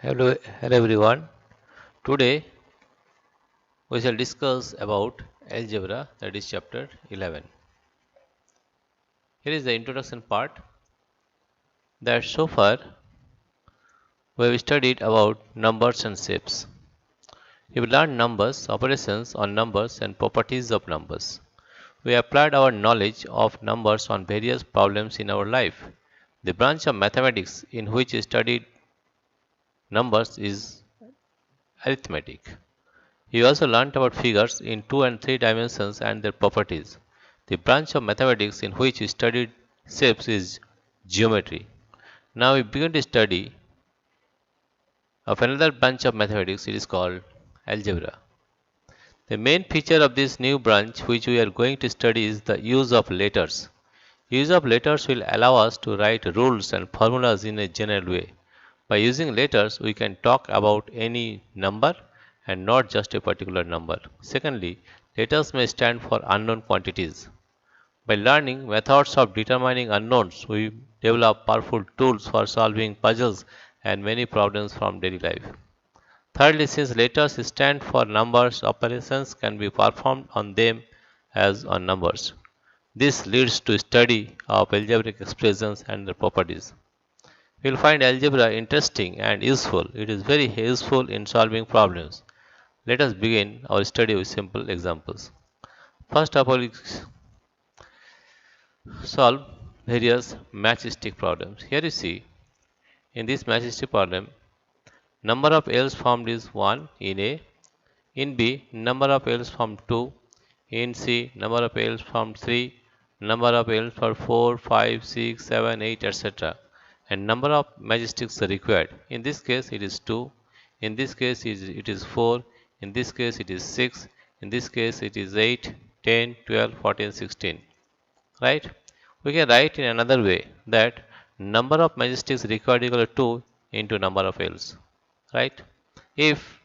Hello everyone. Today we shall discuss about algebra, that is chapter 11. Here is the introduction part. That so far we have studied about numbers and shapes. We have learned numbers, operations on numbers and properties of numbers. We applied our knowledge of numbers on various problems in our life. The branch of mathematics in which we studied numbers is arithmetic. We also learnt about figures in 2 and 3 dimensions and their properties. The branch of mathematics in which we studied shapes is geometry. Now we begin to study of another branch of mathematics. It is called algebra. The main feature of this new branch which we are going to study is the use of letters. Use of letters will allow us to write rules and formulas in a general way. By using letters, we can talk about any number and not just a particular number. Secondly, letters may stand for unknown quantities. By learning methods of determining unknowns, we develop powerful tools for solving puzzles and many problems from daily life. Thirdly, since letters stand for numbers, operations can be performed on them as on numbers. This leads to study of algebraic expressions and their properties. You will find algebra interesting and useful. It is very useful in solving problems. Let us begin our study with simple examples. First of all, solve various matchstick problems. Here you see, in this matchstick problem, number of L's formed is 1 in A, in B, number of L's formed 2, in C, number of L's formed 3, number of L's for 4, 5, 6, 7, 8, etc. And number of matchsticks required. In this case, it is 2. In this case, it is 4. In this case, it is 6. In this case, it is 8, 10, 12, 14, 16. Right? We can write in another way that number of matchsticks required equal to 2 into number of L's. Right? If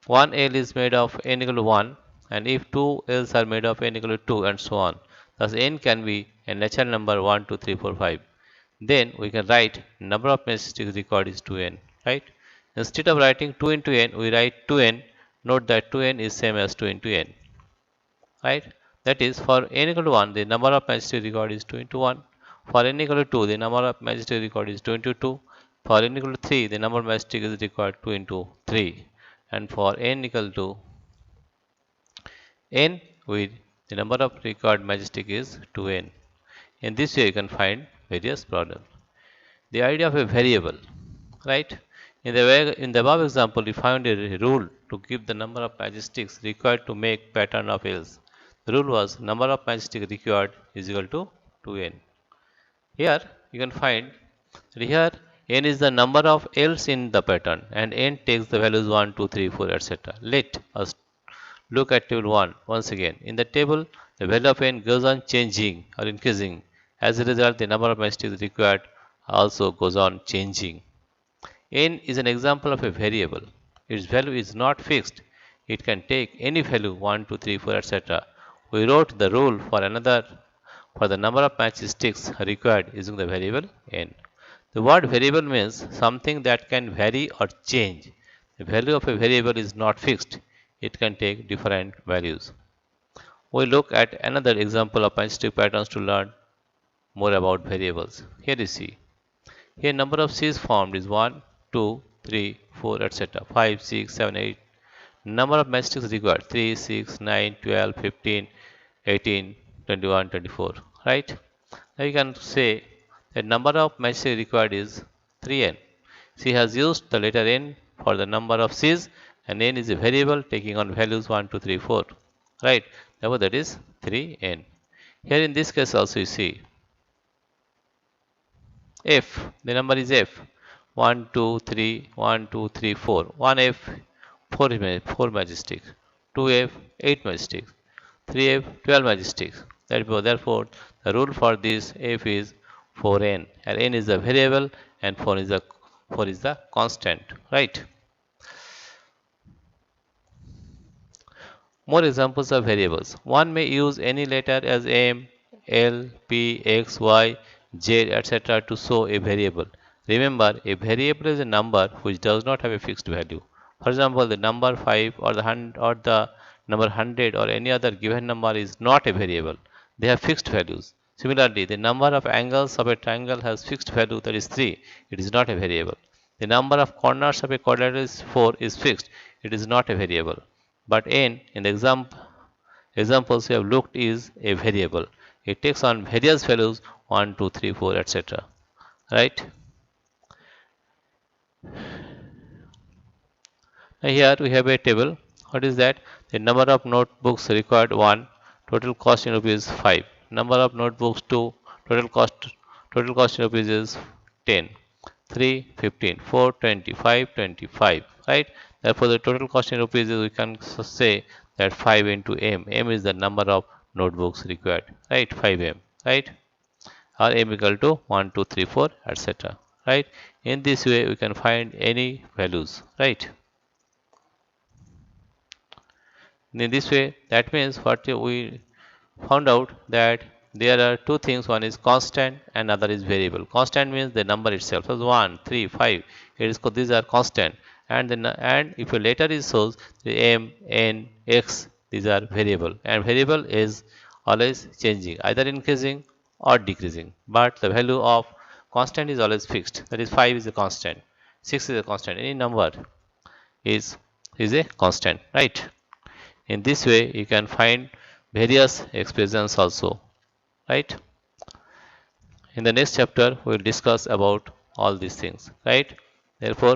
one L is made of n equal to 1 and if two L's are made of n equal to 2 and so on. Thus n can be a natural number 1, 2, 3, 4, 5. Then we can write number of matchsticks required is 2n. Right? Instead of writing 2 into n, we write 2n. Note that 2n is same as 2 into n. Right? That is, for n equal to 1, the number of matchsticks required is 2 into 1. For n equal to 2, the number of matchsticks required is 2 into 2. For n equal to 3, the number of matchsticks is required 2 into 3. And for n equal to n, with the number of required matchstick is 2n. In this way, you can find various problems. The idea of a variable, right? In the above example, we found a rule to give the number of matchsticks required to make pattern of L's. The rule was number of matchsticks required is equal to 2n. Here you can find that here n is the number of L's in the pattern and n takes the values 1, 2, 3, 4, etc. Let us look at table 1 once again. In the table, the value of n goes on changing or increasing. As a result, the number of matchsticks required also goes on changing. N is an example of a variable. Its value is not fixed. It can take any value 1, 2, 3, 4, etc. We wrote the rule for the number of matchsticks required using the variable n. The word variable means something that can vary or change. The value of a variable is not fixed. It can take different values. We look at another example of matchstick patterns to learn more about variables. Here you see. Here number of C's formed is 1, 2, 3, 4, etc. 5, 6, 7, 8. Number of matchsticks required 3, 6, 9, 12, 15, 18, 21, 24. Right? Now you can say that number of matchsticks required is 3n. She has used the letter n for the number of C's and n is a variable taking on values 1, 2, 3, 4. Right? Therefore, that is 3n. Here in this case also you see f, the number is f. 1, 2, 3, 1, 2, 3, 4. 1f, 4 matchsticks. 2f, 8 matchsticks. 3f, 12 matchsticks. Therefore, the rule for this f is 4n. And n is the variable and 4 is the constant. Right? More examples of variables. One may use any letter as m, l, p, x, y, z, etc. to show a variable. Remember, a variable is a number which does not have a fixed value. For example, the number 5 or the number 100 or any other given number is not a variable. They have fixed values. Similarly, the number of angles of a triangle has fixed value, that is 3. It is not a variable. The number of corners of a quadrilateral is 4 is fixed. It is not a variable. But n in the examples we have looked is a variable. It takes on various values 1, 2, 3, 4, etc. Right? Here we have a table. What is that? The number of notebooks required 1, total cost in rupees 5. Number of notebooks 2, total cost in rupees is 10. 3, 15, 4, 20, 5, 25. Right? Therefore, the total cost in rupees is, we can say that 5 into m. M is the number of notebooks required. Right? 5m. Right? Or m equal to 1, 2, 3, 4, etc. Right? In this way, we can find any values. Right? In this way, that means what we found out that there are two things, one is constant and other is variable. Constant means the number itself, so 1, 3, 5, these are constant, and then and if a letter is shows the m, n, x, these are variable, and variable is always changing, either increasing or decreasing, but the value of constant is always fixed, that is 5 is a constant, 6 is a constant, any number is a constant, right? In this way, you can find various expressions also, right? In the next chapter, we will discuss about all these things, right? Therefore,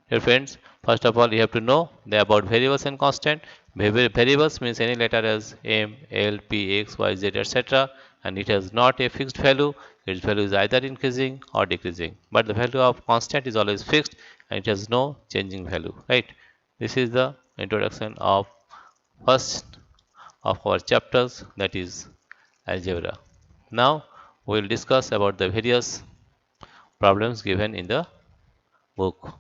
dear friends, first of all, you have to know about variables and constant. Variables means any letter as m, l, p, x, y, z, etc. And it has not a fixed value. Its value is either increasing or decreasing. But the value of constant is always fixed and it has no changing value, right? This is the introduction of first of our chapters, that is algebra. Now we will discuss about the various problems given in the book.